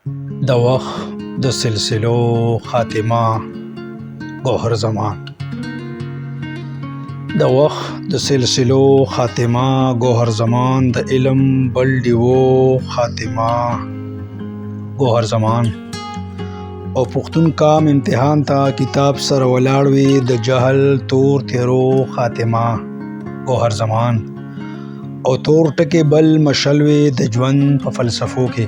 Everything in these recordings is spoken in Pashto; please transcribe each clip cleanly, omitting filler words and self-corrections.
د وخت د سلسلو خاتمه ګوهر زمان. د وخت د سلسلو خاتمه ګوهر زمان. د علم بل ډیوو خاتمه ګوهر زمان. او پښتون کام امتحان ته کتاب سره ولاړ وي د جهل تور تیرو خاتمه ګوهر زمان. او تور ټکي بل مشل وي د ژوند په فلسفو کې.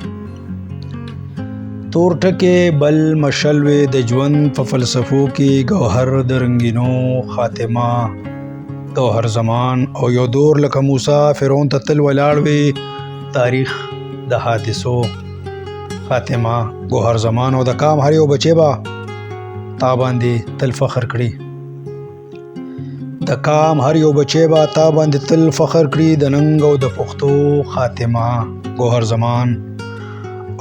تور ټکي بل مشل وي د ژوند په فلسفو کې. ګوهر د رنګینو خاتمه ګوهر زمان. او یو دور لکه موسی فرعون ته تل ولاړ وي تاریخ د حادثو خاتمه ګوهر زمان. او د کام هر یو بچی به تا باندې تل فخر کړي. د کام هر یو بچی به تا باندې تل فخر کړي. د ننګ او د پښتو خاتمه ګوهر زمان.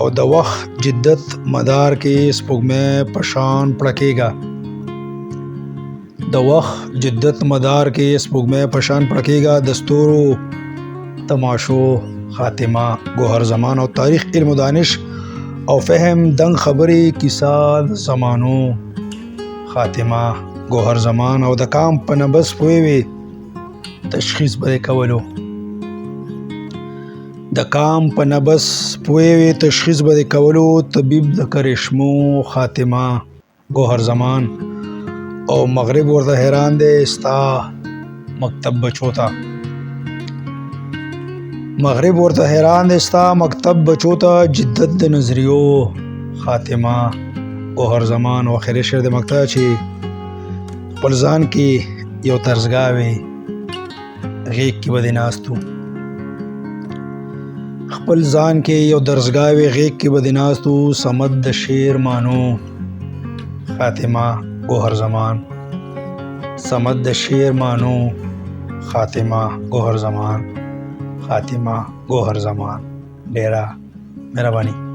او د وخت جدت مدار کې سپوږمۍ پشان پړکېږه. د وخت جدت مدار کې سپوږمۍ پشان پړکېږه. د ستورو تماشو خاتمه ګوهر زمان. او تاریخ علم و دانش او فهم دنګ خبرې کیسه د زمانو خاتمه ګوهر زمان. او د کام په نبض پوه وي تشخیص به کولو. د کام په نبض پوه وي تشخیص به کولو. طبیب د کرشمو خاتمه ګوهر زمان. او مغرب ورته حیران دی ستا مکتب بچو ته. مغرب ورته حیران دی ستا مکتب بچو ته. جدت د نظریو خاتمه ګوهر زمان. او اخري شعر د مکتب چې خپل ځان کې یو طرزګاه وي غیږ کې به دې ناست وو. خپل ځان کې یو درزګاه وي غیږ کې به دې ناست وو. صمد د شعر مانو خاتمه ګوهر زمان. صمد د شعر مانو خاتمه ګوهر زمان. خاتمه ګوهر زمان. ډیره مهرباني.